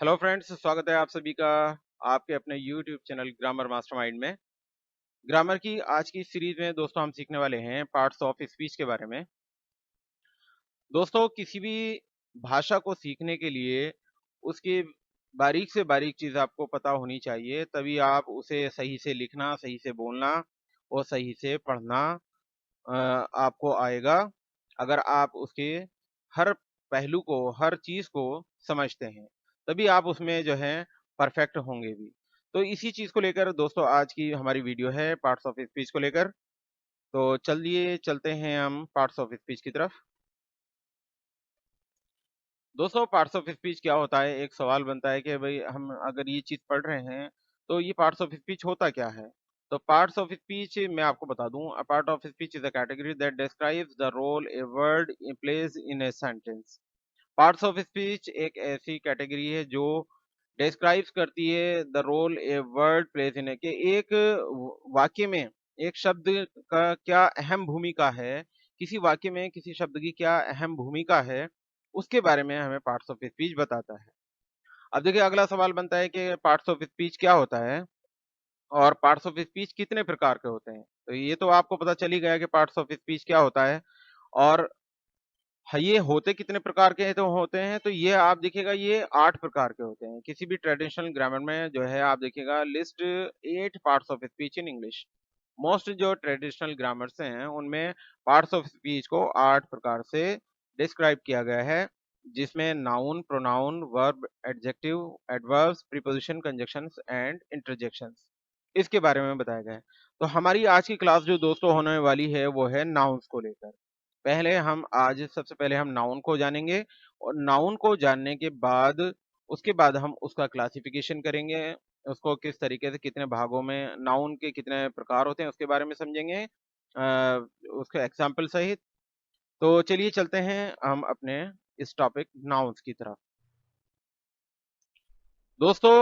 Hello friends, स्वागत है आप सभी का आपके अपने यूट्यूब चैनल ग्रामर मास्टरमाइंड में। ग्रामर की आज की सीरीज में दोस्तों हम सीखने वाले हैं पार्ट्स ऑफ स्पीच के बारे में। दोस्तों, किसी भी भाषा को सीखने के लिए उसकी बारीक से बारीक चीज़ आपको पता होनी चाहिए, तभी आप उसे सही से लिखना, सही से बोलना और सही से पढ़ना आपको आएगा। अगर आप उसके हर पहलू को, हर चीज़ को समझते हैं, तभी आप उसमें जो है परफेक्ट होंगे भी। तो इसी चीज़ को लेकर दोस्तों आज की हमारी वीडियो है पार्ट्स ऑफ स्पीच को लेकर। तो चलिए चलते हैं हम पार्ट्स ऑफ स्पीच की तरफ। दोस्तों, पार्ट्स ऑफ स्पीच क्या होता है? एक सवाल बनता है कि भाई हम अगर ये चीज़ पढ़ रहे हैं, तो ये पार्ट्स ऑफ स्पीच होता क्या है? तो पार्ट्स ऑफ स्पीच मैं आपको बता दूं, a part of speech is a category that describes the role a word plays in a sentence. Parts of speech एक ऐसी कैटेगरी है जो डिस्क्राइब्स करती है the role a word plays in a, कि एक वाक्य में एक शब्द का क्या अहम भूमिका है, किसी वाक्य में किसी शब्द की क्या अहम भूमिका है, उसके बारे में हमें पार्ट्स ऑफ स्पीच बताता है। अब देखिए अगला सवाल बनता है कि पार्ट्स ऑफ स्पीच क्या होता है और पार्ट्स ऑफ स्पीच कितने प्रकार के होते हैं। तो ये तो आपको पता चल ही गया कि पार्ट्स ऑफ स्पीच क्या होता है और ये होते कितने प्रकार के तो होते हैं। तो ये आप देखिएगा ये 8 प्रकार के होते हैं। किसी भी ट्रेडिशनल ग्रामर में जो है आप देखिएगा list 8 parts of speech in English. Most जो ट्रेडिशनल ग्रामर्स हैं उनमें पार्ट्स ऑफ स्पीच को 8 प्रकार से डिस्क्राइब किया गया है, जिसमें noun, pronoun, verb, adjective, adverbs, preposition, conjunctions and interjections, इसके बारे में बताया गया है। तो हमारी आज की क्लास जो दोस्तों होने वाली है वो है नाउन्स को लेकर। पहले हम आज सबसे पहले हम नाउन को जानेंगे और नाउन को जानने के बाद उसके बाद हम उसका क्लासिफिकेशन करेंगे, उसको किस तरीके से कितने भागों में नाउन के कितने प्रकार होते हैं उसके बारे में समझेंगे उसके एग्जाम्पल सहित। तो चलिए चलते हैं हम अपने इस टॉपिक नाउन्स की तरफ। दोस्तों,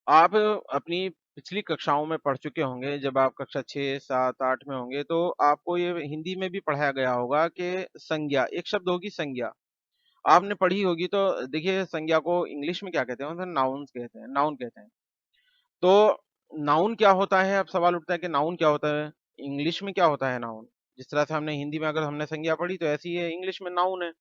आप अपनी पिछली कक्षाओं में पढ़ चुके होंगे, जब आप कक्षा 6, 7, 8 में होंगे तो आपको ये हिंदी में भी पढ़ाया गया होगा कि संज्ञा, एक शब्द होगी संज्ञा, आपने पढ़ी होगी। तो देखिए संज्ञा को इंग्लिश में क्या कहते हैं? उसे नाउन्स कहते हैं, नाउन कहते हैं। तो नाउन क्या होता है? अब सवाल उठता है कि नाउन क्या होता है? इंग्लिश में क्या होता है नाउन? जिस तरह से हमने हिंदी में अगर हमने संज्ञा पढ़ी तो ऐसी है इंग्लिश में नाउन है।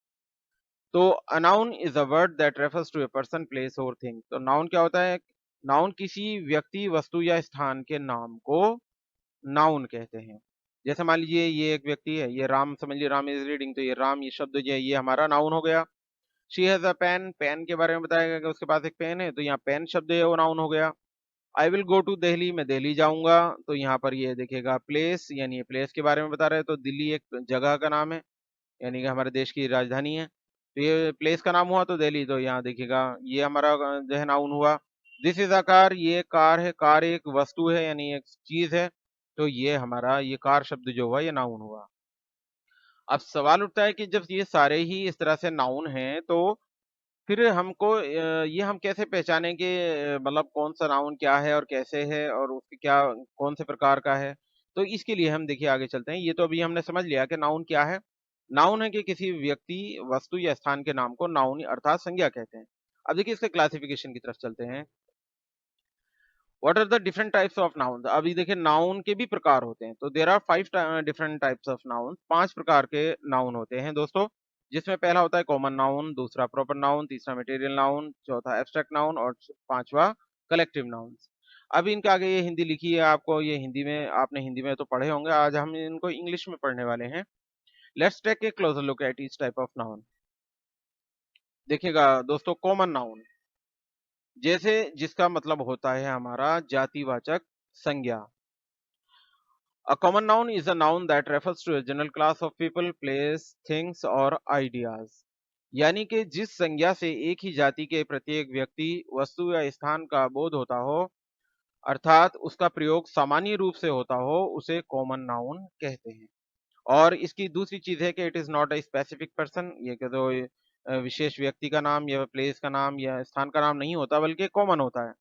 तो a noun is a word that refers to a person, place और थिंग। तो नाउन क्या होता है? नाउन किसी व्यक्ति, वस्तु या स्थान के नाम को नाउन कहते हैं। जैसे मान लीजिए ये एक व्यक्ति है, ये राम समझ लीजिए, राम इज रीडिंग, तो ये राम ये शब्द जो है ये हमारा नाउन हो गया। She has a pen, pen के बारे में बताया गया कि उसके पास एक पेन है, तो यहाँ पेन शब्द है वो नाउन हो गया। I will go to Delhi, मैं दिल्ली जाऊँगा, तो यहाँ पर ये देखिएगा प्लेस, यानी ये प्लेस के बारे में बता रहे हैं, तो दिल्ली एक जगह का नाम है, यानी कि हमारे देश की राजधानी है। तो ये प्लेस का नाम हुआ तो दिल्ली, तो यहाँ देखिएगा ये हमारा जो है नाउन हुआ। दिस इज़ अ कार, ये कार है, कार एक वस्तु है यानी एक चीज़ है, तो ये हमारा ये कार शब्द जो हुआ ये नाउन हुआ। अब सवाल उठता है कि जब ये सारे ही इस तरह से नाउन हैं, तो फिर हमको ये हम कैसे पहचानें कि मतलब कौन-सा नाउन क्या है और कैसे है और उसकी क्या कौन से प्रकार का है? तो इसके लिए हम देखिए आगे चलते हैं। ये तो अभी हमने समझ लिया कि नाउन क्या है। नाउन है कि किसी व्यक्ति, वस्तु या स्थान के नाम को नाउन अर्थात संज्ञा कहते हैं। अब देखिए इसके क्लासिफिकेशन की तरफ चलते हैं। What are the different types of nouns? अभी देखिए नाउन के भी प्रकार होते हैं। तो there are 5 different types of noun, 5 प्रकार के नाउन होते हैं दोस्तों। जिसमें पहला होता है कॉमन नाउन, दूसरा प्रॉपर नाउन, तीसरा मटेरियल नाउन, चौथा एब्स्ट्रैक्ट नाउन और पांचवा कलेक्टिव नाउन्स। अब इनके आगे ये हिंदी लिखी है, आपको ये हिंदी में आपने हिंदी में तो पढ़े होंगे, आज हम इनको इंग्लिश में पढ़ने वाले हैं। Let's take a closer look at each type of noun. देखिएगा दोस्तों, कॉमन नाउन जैसे जिसका मतलब होता है हमारा जातिवाचक संज्ञा। A common noun is a noun that refers to a general class of people, place, things or ideas। यानी कि जिस संज्ञा से एक ही जाति के प्रत्येक व्यक्ति, वस्तु या स्थान का बोध होता हो, अर्थात उसका प्रयोग सामान्य रूप से होता हो, उसे कॉमन नाउन कहते हैं। और इसकी दूसरी चीज है कि it is not a specific person, ये कि तो विशेष व्यक्ति का नाम या प्लेस का नाम या स्थान का नाम नहीं होता, बल्कि कॉमन होता है।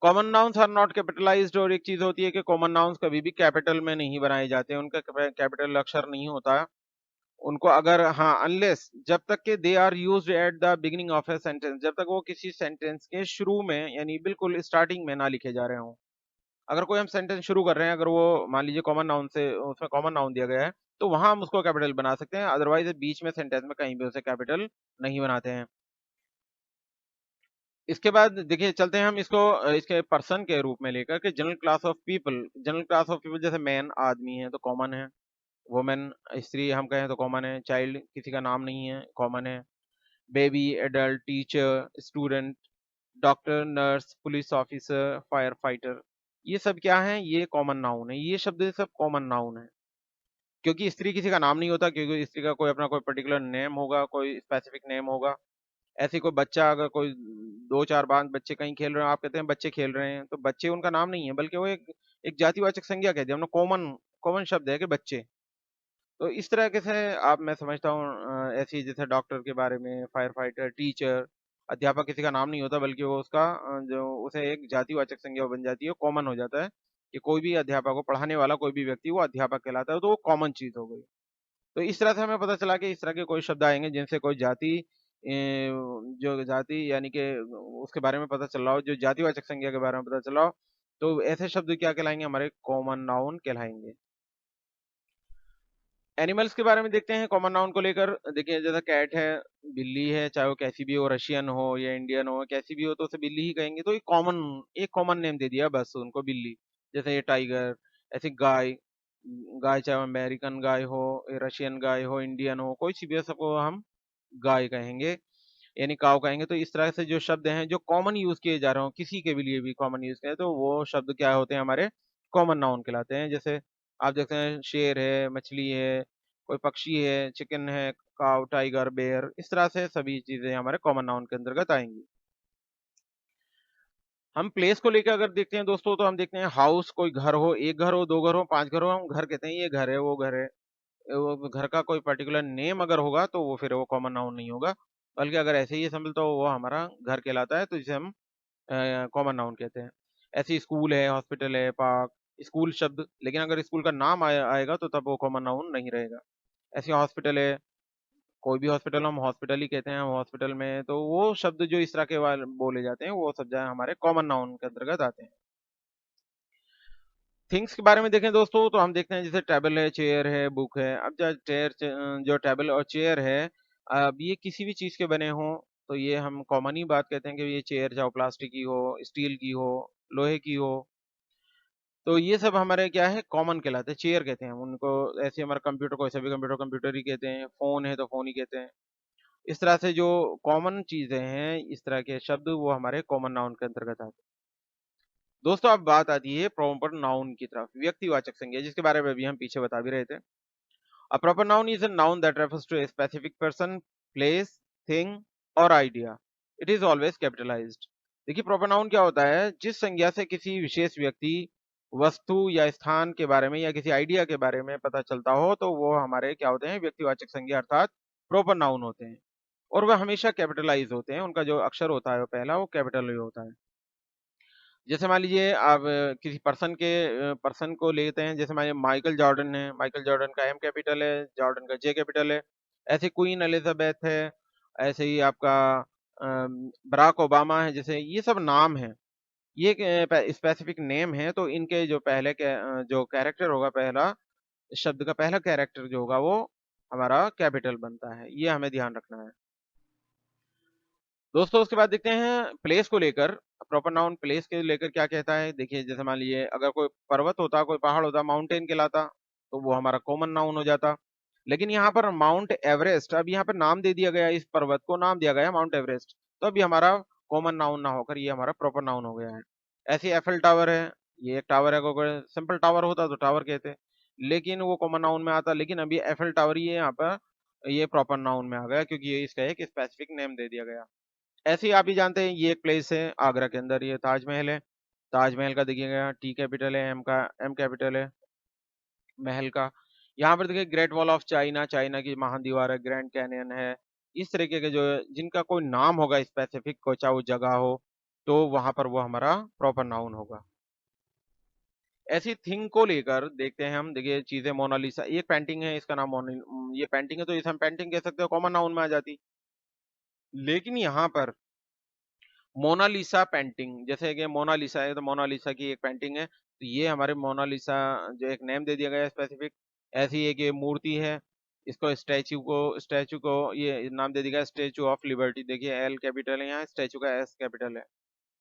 Common nouns are not capitalised, और एक चीज होती है कि कॉमन नाउन्स कभी भी कैपिटल में नहीं बनाए जाते हैं, उनका कैपिटल अक्षर नहीं होता है। उनको अगर हाँ, अनलेस जब तक कि they are used at the beginning of a sentence, जब तक वो किसी सेंटेंस के शुरू में यानी बिल्कुल स्टार्टिंग में ना लिखे जा रहे हों। अगर कोई हम सेंटेंस शुरू कर रहे हैं, अगर वो मान लीजिए कॉमन नाउन से उसमें कॉमन नाउन दिया गया है, तो वहाँ हम उसको कैपिटल बना सकते हैं, अदरवाइज़ बीच में सेंटेंस में कहीं भी उसे कैपिटल नहीं बनाते हैं। इसके बाद देखिए चलते हैं हम इसको इसके पर्सन के रूप में लेकर के जनरल क्लास ऑफ पीपल जैसे मैन आदमी है तो कॉमन है, वुमेन स्त्री हम कहें तो कॉमन है, चाइल्ड किसी का नाम नहीं है, कॉमन है, baby, adult, teacher, student, doctor, nurse, police officer, fire fighter, ये सब क्या है? ये कॉमन नाउन है। ये शब्द सब कॉमन नाउन है। क्योंकि स्त्री किसी का नाम नहीं होता, क्योंकि स्त्री का कोई अपना कोई पर्टिकुलर नेम होगा, कोई स्पेसिफिक नेम होगा। ऐसे ही कोई बच्चा अगर कोई 2-4 5 बच्चे कहीं खेल रहे हैं, आप कहते हैं बच्चे खेल रहे हैं, तो बच्चे उनका नाम नहीं है, बल्कि वो एक एक जातिवाचक संज्ञा कह दी हमने, कॉमन कॉमन शब्द है कि बच्चे। तो इस तरीके से आप मैं समझता हूँ ऐसी जैसे डॉक्टर के बारे में, फायर फाइटर, टीचर, अध्यापक किसी का नाम नहीं होता, बल्कि वो उसका जो उसे एक जातिवाचक संज्ञा बन जाती है, कॉमन हो जाता है कि कोई भी अध्यापक को पढ़ाने वाला कोई भी व्यक्ति वो अध्यापक कहलाता है, तो वो कॉमन चीज़ हो गई। तो इस तरह से हमें पता चला कि इस तरह के कोई शब्द आएँगे जिनसे कोई जाति जो जाति यानी कि उसके बारे में पता चल रहा हो, जो जातिवाचक संज्ञा के बारे में पता चल रहा हो, तो ऐसे शब्द क्या कहलाएँगे? हमारे कॉमन नाउन कहलाएँगे। एनिमल्स के बारे में देखते हैं कॉमन नाउन को लेकर। देखिए जैसे कैट है, बिल्ली है, चाहे वो कैसी भी हो, रशियन हो या इंडियन हो, कैसी भी हो तो उसे बिल्ली ही कहेंगे। तो एक कॉमन नेम दे दिया बस उनको बिल्ली। जैसे ये टाइगर, ऐसे गाय, गाय चाहे अमेरिकन गाय हो, रशियन गाय हो, इंडियन हो, कोई सी भी हो सबको हम गाय कहेंगे, यानी काऊ कहेंगे। तो इस तरह से जो शब्द हैं जो कॉमन यूज़ किए जा रहे हो, किसी के भी लिए भी कॉमन यूज़ करें तो वो शब्द क्या होते हैं? हमारे कॉमन नाउन कहलाते हैं। जैसे आप देखते हैं शेर है, मछली है, कोई पक्षी है, चिकन है, काऊ, टाइगर, बेयर, इस तरह से सभी चीज़ें हमारे कॉमन नाउन के अंतर्गत आएँगी। हम प्लेस को लेके अगर देखते हैं दोस्तों, तो हम देखते हैं हाउस, कोई घर हो, 1 घर हो, 2 घर हो, 5 घर हो, हम घर कहते हैं, ये घर है, वो घर है। वो घर का कोई पर्टिकुलर नेम अगर होगा तो वो फिर वो कॉमन नाउन नहीं होगा, बल्कि अगर ऐसे ही समझ तो वो हमारा घर कहलाता है, तो जिसे हम कॉमन नाउन कहते हैं। ऐसे ही स्कूल है, हॉस्पिटल है, पार्क, स्कूल शब्द, लेकिन अगर स्कूल का नाम आएगा तो तब वो कॉमन नाउन नहीं रहेगा। ऐसे हॉस्पिटल है, कोई भी हॉस्पिटल हम हॉस्पिटल ही कहते हैं, हम हॉस्पिटल में, तो वो शब्द जो इस तरह के बोले जाते हैं, वो सब जो है हमारे कॉमन नाउन के अंतर्गत आते हैं। थिंग्स के बारे में देखें दोस्तों, तो हम देखते हैं जैसे टेबल है, चेयर है, बुक है। अब जो टेबल और चेयर है, अब ये किसी भी चीज़ के बने हों, तो ये हम कॉमन ही बात कहते हैं कि ये चेयर चाहे प्लास्टिक की हो, स्टील की हो, लोहे की हो, तो ये सब हमारे क्या है? कॉमन कहलाते हैं, चेयर कहते हैं हम उनको। ऐसे हमारा कंप्यूटर को ऐसे भी कंप्यूटर कंप्यूटर ही कहते हैं, फ़ोन है तो फ़ोन ही कहते हैं। इस तरह से जो कॉमन चीज़ें हैं, इस तरह के शब्द वो हमारे कॉमन नाउन के अंतर्गत आते हैं। दोस्तों अब बात आती है प्रॉपर नाउन की तरफ, व्यक्तिवाचक संज्ञा जिसके बारे में अभी हम पीछे बता भी रहे थे। A proper noun is a noun that refers to a specific person, place, thing or idea. It is always capitalized. देखिए प्रॉपर नाउन क्या होता है? जिस संज्ञा से किसी विशेष व्यक्ति, वस्तु या स्थान के बारे में या किसी आइडिया के बारे में पता चलता हो, तो वो हमारे क्या होते हैं? व्यक्तिवाचक संज्ञा अर्थात प्रॉपर नाउन होते हैं। और वह हमेशा कैपिटलाइज होते हैं, उनका जो अक्षर होता है वो पहला वो कैपिटल ही होता है। जैसे मान लीजिए आप किसी पर्सन को लेते हैं, जैसे मान लीजिए माइकल जॉर्डन है, माइकल जॉर्डन का एम कैपिटल है, जॉर्डन का जे कैपिटल है। ऐसे क्वीन एलिज़ाबेथ है, ऐसे ही आपका बराक ओबामा है, जैसे ये सब नाम हैं। ये स्पेसिफिक नेम है, तो इनके जो जो कैरेक्टर होगा, पहला शब्द का पहला कैरेक्टर जो होगा वो हमारा कैपिटल बनता है। ये हमें ध्यान रखना है। दोस्तों उसके बाद देखते हैं प्लेस को लेकर, प्रॉपर नाउन प्लेस के लेकर क्या कहता है। देखिए जैसे मान लीजिए अगर कोई पर्वत होता, कोई पहाड़ होता, माउंटेन कहलाता, तो वो हमारा कॉमन नाउन हो जाता। लेकिन यहाँ पर माउंट एवरेस्ट, अब यहाँ पर नाम दे दिया गया, इस पर्वत को नाम दिया गया माउंट एवरेस्ट, तो अभी हमारा कॉमन नाउन ना होकर ये हमारा प्रॉपर नाउन हो गया है। ऐसे एफएल टावर है, ये एक टावर है, कोई सिंपल टावर होता तो टावर कहते, लेकिन वो कॉमन नाउन में आता, लेकिन अभी एफएल टावर ही है यहाँ पर, ये प्रॉपर नाउन में आ गया क्योंकि ये इसका एक स्पेसिफिक नेम दे दिया गया। ऐसे ही आप भी जानते हैं ये एक प्लेस है आगरा के अंदर, ये ताजमहल है। ताजमहल का देखिएगा टी कैपिटल है, एम कैपिटल है महल का। यहाँ पर देखिए great wall of China, China की महादीवार है, ग्रैंड कैनियन है। इस तरीके के जो जिनका कोई नाम होगा स्पेसिफिक, कोई चाहे वो जगह हो, तो वहां पर वो हमारा प्रॉपर नाउन होगा। ऐसी थिंग को लेकर देखते हैं हम, देखिए चीजें मोनालिसा, एक पेंटिंग है, इसका नाम ये पेंटिंग है, तो इसे हम पेंटिंग कह सकते हो, कॉमन नाउन में आ जाती। लेकिन यहाँ पर मोनालिसा पेंटिंग, जैसे कि मोनालिसा है तो मोनालिसा की एक पेंटिंग है, तो ये हमारे मोनालिसा जो एक नेम दे दिया गया है स्पेसिफिक। ऐसी एक ये मूर्ति है, इसको स्टैचू को ये नाम दे दिया गया स्टैचू ऑफ लिबर्टी। देखिए एल कैपिटल है यहाँ, स्टैचू का एस कैपिटल है,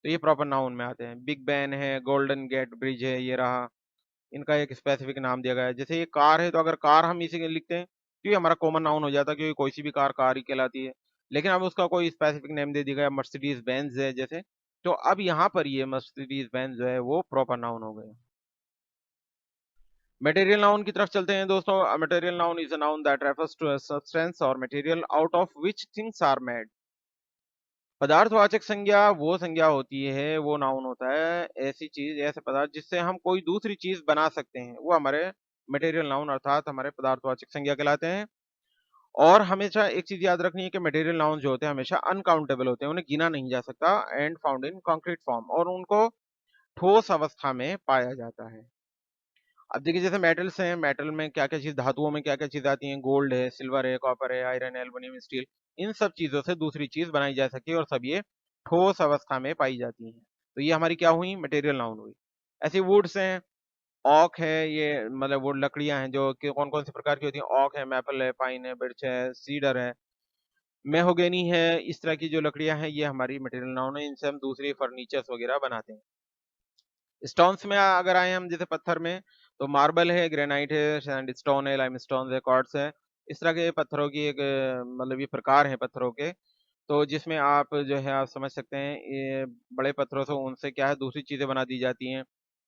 तो ये प्रॉपर नाउन में आते हैं। बिग बैन है, गोल्डन गेट ब्रिज है, ये रहा, इनका एक स्पेसिफिक नाम दिया गया है। जैसे ये कार है, तो अगर कार हम इसी के लिखते हैं, क्योंकि हमारा कॉमन नाउन हो जाता है, क्योंकि कोई सी भी कार कार ही कहलाती है। लेकिन अब उसका कोई स्पेसिफिक नेम दे दिया गया, मर्सिडीज बेंज है जैसे, तो अब यहाँ पर ये मर्सिडीज बेंज जो है वो प्रॉपर नाउन हो गए। मटेरियल नाउन की तरफ चलते हैं दोस्तों। Material noun is a noun that refers to a substance or material out of which things are made. पदार्थवाचक संज्ञा वो संज्ञा होती है, वो नाउन होता है, ऐसी चीज, ऐसे पदार्थ जिससे हम कोई दूसरी चीज बना सकते हैं, वो हमारे मटेरियल नाउन अर्थात हमारे पदार्थवाचक संज्ञा कहलाते हैं। और हमेशा एक चीज याद रखनी है कि मटेरियल नाउन जो होते हैं हमेशा अनकाउंटेबल होते हैं, उन्हें गिना नहीं जा सकता, and found in concrete form, और उनको ठोस अवस्था में पाया जाता है। अब देखिए जैसे मेटल्स हैं, मेटल में क्या क्या चीज, धातुओं में क्या क्या चीज आती हैं, गोल्ड है, सिल्वर है, कॉपर है, आयरन है, एल्युमिनियम, स्टील, इन सब चीजों से दूसरी चीज बनाई जा सकती है, और सब ये ठोस अवस्था में पाई जाती हैं। तो ये हमारी क्या हुई, मटेरियल नाउन हुई। ऐसी वुड्स हैं, ऑक है, ये मतलब वो लकड़ियां हैं जो कि कौन कौन से प्रकार की होती हैं, ऑक है, मैपल है, पाइन है, बिर्च है, सीडर है, मेहोगेनी है, इस तरह की जो लकड़ियां हैं ये हमारी मटेरियल नाउन है, इनसे हम दूसरी फर्नीचर्स वगैरह बनाते हैं। स्टोन्स में अगर आए हम, जैसे पत्थर में, तो मार्बल है, ग्रेनाइट है, सैंडस्टोन है, लाइमस्टोन है, क्वार्ट्ज है, इस तरह के पत्थरों की एक मतलब ये प्रकार है पत्थरों के। तो जिसमें आप जो है आप समझ सकते हैं, ये बड़े पत्थरों से उनसे क्या है दूसरी चीजें बना दी जाती हैं।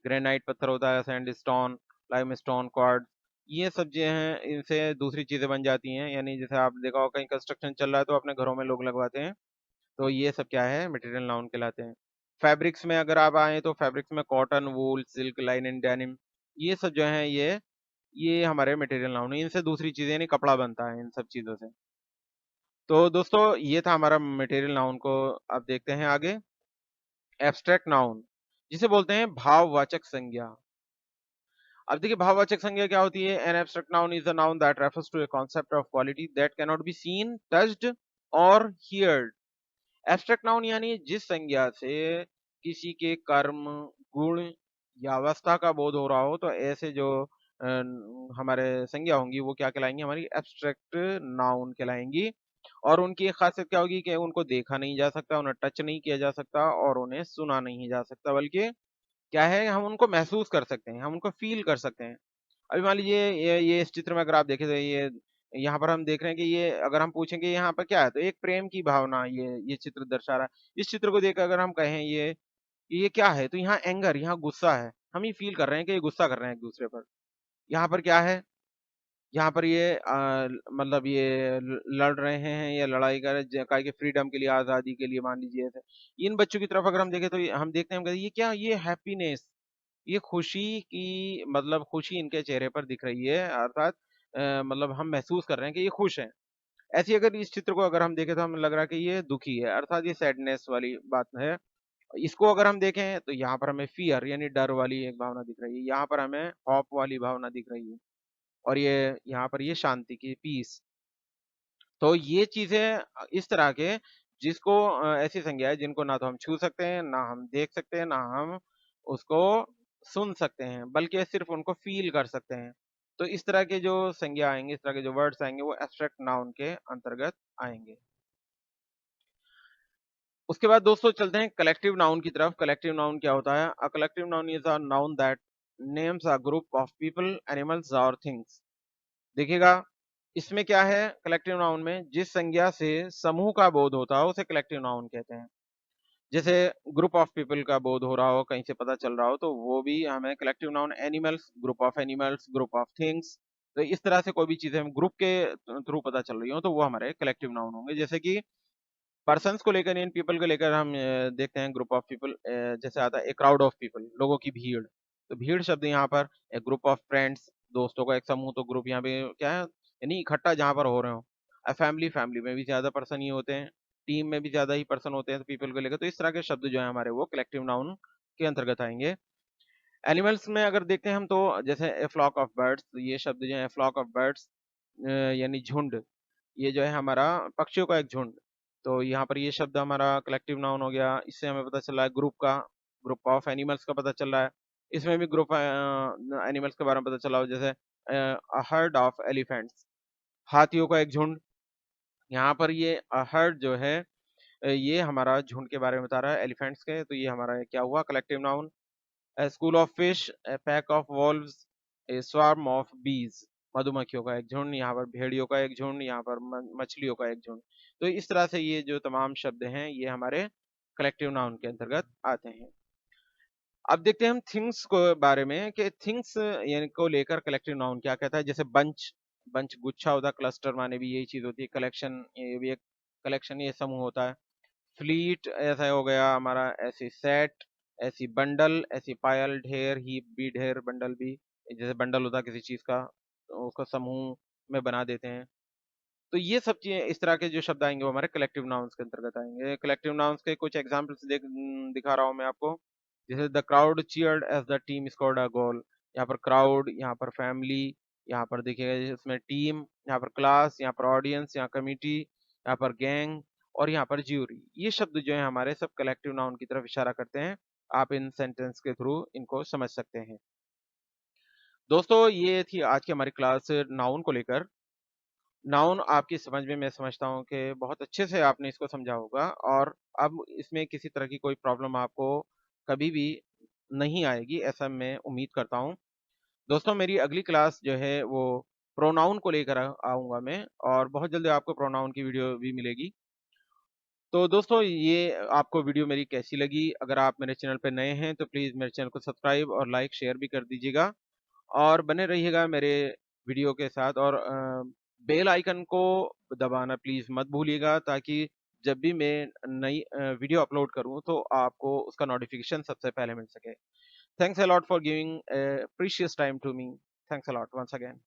ग्रेनाइट पत्थर होता है, सैंडस्टोन, लाइमस्टोन, क्वार्ट्ज, ये सब जो हैं इनसे दूसरी चीजें बन जाती हैं। यानी जैसे आप देखा हो कहीं कंस्ट्रक्शन चल रहा है तो अपने घरों में लोग लगवाते हैं, तो ये सब क्या है, मटेरियल नाउन कहलाते हैं। फैब्रिक्स में अगर आप आए तो फैब्रिक्स में कॉटन, वूल, सिल्क, लाइनन, डेनिम, ये सब जो है ये हमारे मटेरियल नाउन है, इनसे दूसरी चीजें यानी कपड़ा बनता है इन सब चीजों से। तो दोस्तों ये था हमारा मटेरियल नाउन को। अब देखते हैं आगे, एब्स्ट्रैक्ट नाउन, जिसे बोलते हैं भाववाचक संज्ञा। अब देखिए भाववाचक संज्ञा क्या होती है। An abstract noun is a noun that refers to a concept of quality that can not be seen, touched और हियर्ड। एब्स्ट्रैक्ट नाउन यानी जिस संज्ञा से किसी के कर्म, गुण या अवस्था का बोध हो रहा हो, तो ऐसे जो हमारे संज्ञा होंगी वो क्या कहलाएंगी, हमारी एब्स्ट्रैक्ट नाउन कहलाएंगी। और उनकी एक खासियत क्या होगी कि उनको देखा नहीं जा सकता, उन्हें टच नहीं किया जा सकता, और उन्हें सुना नहीं जा सकता, बल्कि क्या है, हम उनको महसूस कर सकते हैं, हम उनको फील कर सकते हैं। अभी मान लीजिए ये इस चित्र में अगर आप देखें तो ये यहाँ पर हम देख रहे हैं कि ये अगर हम पूछेंगे यहाँ पर क्या है, तो एक प्रेम की भावना ये चित्र दर्शा रहा है। इस चित्र को देख अगर हम कहें ये क्या है, तो यहाँ एंगर, यहाँ गुस्सा है, हम ही फील कर रहे हैं कि ये गुस्सा कर रहे हैं एक दूसरे पर। यहाँ पर क्या है, यहाँ पर ये मतलब ये लड़ रहे हैं या लड़ाई कर काय के फ्रीडम के लिए, आजादी के लिए, मान लीजिए ऐसे। इन बच्चों की तरफ अगर हम देखें तो हम देखते हैं, हम कहते हैं, ये क्या, ये हैप्पीनेस, ये खुशी की मतलब खुशी इनके चेहरे पर दिख रही है, अर्थात मतलब हम महसूस कर रहे हैं कि ये खुश हैं। ऐसी अगर इस चित्र को अगर हम देखें तो हमें लग रहा है कि ये दुखी है, अर्थात ये सैडनेस वाली बात है। इसको अगर हम देखें तो यहाँ पर हमें फियर यानी डर वाली एक भावना दिख रही है, यहाँ पर हमें हॉप वाली भावना दिख रही है, और ये यहाँ पर ये शांति की, पीस। तो ये चीजें इस तरह के, जिसको ऐसी संज्ञा है जिनको ना तो हम छू सकते हैं, ना हम देख सकते हैं, ना हम उसको सुन सकते हैं, बल्कि सिर्फ उनको फील कर सकते हैं। तो इस तरह के जो संज्ञा आएंगे, इस तरह के जो वर्ड्स आएंगे, वो एब्स्ट्रैक्ट नाउन के अंतर्गत आएंगे। उसके बाद दोस्तों चलते हैं कलेक्टिव नाउन की तरफ। कलेक्टिव नाउन क्या होता है। A collective noun is a noun that names a group of people, animals और थिंग्स। देखिएगा इसमें क्या है, कलेक्टिव नाउन में जिस संज्ञा से समूह का बोध होता है उसे कलेक्टिव नाउन कहते हैं। जैसे ग्रुप ऑफ पीपल का बोध हो रहा हो, कहीं से पता चल रहा हो, तो वो भी हमें collective noun. Animals, group of animals, group of things, तो इस तरह से कोई भी चीजें हम ग्रुप के थ्रू पता चल रही हो तो वो हमारे कलेक्टिव नाउन होंगे। जैसे कि पर्सन्स को लेकर, इन पीपल को लेकर हम देखते हैं ग्रुप ऑफ पीपल, जैसे आता है ए क्राउड ऑफ पीपल, लोगों की भीड़, तो भीड़ शब्द यहाँ पर। एक ग्रुप ऑफ फ्रेंड्स, दोस्तों का एक समूह, तो ग्रुप यहाँ पे क्या है, यानी इकट्ठा जहाँ पर हो रहे हो। अ फैमिली, फैमिली में भी ज्यादा पर्सन ही होते हैं, टीम में भी ज्यादा ही पर्सन होते हैं, तो पीपल को लेकर, तो इस तरह के शब्द जो है हमारे वो कलेक्टिव नाउन के अंतर्गत आएंगे। एनिमल्स में अगर देखते हैं हम तो जैसे ए फ्लॉक ऑफ बर्ड्स, ये शब्द जो है फ्लॉक ऑफ बर्ड्स यानी झुंड, ये जो है हमारा पक्षियों का एक झुंड। तो यहाँ पर ये शब्द हमारा कलेक्टिव नाउन हो गया। इससे हमें पता चल रहा है ग्रुप का, ग्रुप ऑफ एनिमल्स का पता चल रहा है। इसमें भी ग्रुप एनिमल्स के बारे में पता चला हो, जैसे अ हर्ड ऑफ एलिफेंट्स, हाथियों का एक झुंड। यहाँ पर ये हर्ड जो है ये हमारा झुंड के बारे में बता रहा है एलिफेंट्स के, तो ये हमारा क्या हुआ collective noun. A school of fish, a pack of wolves, a swarm of bees, मधुमक्खियों का एक झुंड, यहाँ पर भेड़ियों का एक झुंड, यहाँ पर मछलियों का एक झुंड। तो इस तरह से ये जो तमाम शब्द हैं ये हमारे कलेक्टिव नाउन के अंतर्गत आते हैं। अब देखते हैं हम थिंग्स को बारे में कि थिंग्स यानी को लेकर कलेक्टिव नाउन क्या कहता है। जैसे बंच, बंच गुच्छा होता है, क्लस्टर माने भी यही चीज होती है, कलेक्शन ये भी एक कलेक्शन, ये समूह होता है। फ्लीट ऐसा हो गया हमारा, ऐसी सेट, ऐसी बंडल, ऐसी पायल, ढेर, हीप भी ढेर, बंडल भी, जैसे बंडल होता है किसी चीज का तो उसको समूह में बना देते हैं। तो ये सब चीजें इस तरह के जो शब्द आएंगे वो हमारे कलेक्टिव नाउन्स के अंतर्गत आएंगे। कलेक्टिव नाउन्स के कुछ एग्जांपल्स दिखा रहा हूँ मैं आपको। जैसे the crowd cheered as the team scored a goal, यहाँ पर क्राउड, यहाँ पर फैमिली, यहाँ पर देखिएगा इसमें टीम, यहाँ पर क्लास, यहाँ पर ऑडियंस, यहाँ कमिटी, यहाँ पर गैंग और यहाँ पर ज्यूरी। ये शब्द जो है हमारे सब कलेक्टिव नाउन की तरफ इशारा करते हैं। आप इन सेंटेंस के थ्रू इनको समझ सकते हैं। दोस्तों ये थी आज की हमारी क्लास नाउन को लेकर। नाउन आपकी समझ में मैं समझता हूँ कि बहुत अच्छे से आपने इसको समझा होगा, और अब इसमें किसी तरह की कोई प्रॉब्लम आपको कभी भी नहीं आएगी, ऐसा मैं उम्मीद करता हूँ। दोस्तों मेरी अगली क्लास जो है वो प्रोनाउन को लेकर आऊँगा मैं, और बहुत जल्दी आपको प्रोनाउन की वीडियो भी मिलेगी। तो दोस्तों ये आपको वीडियो मेरी कैसी लगी? अगर आप मेरे चैनल पे नए हैं तो प्लीज़ मेरे चैनल को सब्सक्राइब और लाइक शेयर भी कर दीजिएगा, और बने रहिएगा मेरे वीडियो के साथ, और बेल आइकन को दबाना प्लीज़ मत भूलिएगा, ताकि जब भी मैं नई वीडियो अपलोड करूँ तो आपको उसका नोटिफिकेशन सबसे पहले मिल सके। Thanks a lot for giving precious time to me. Thanks a lot once again.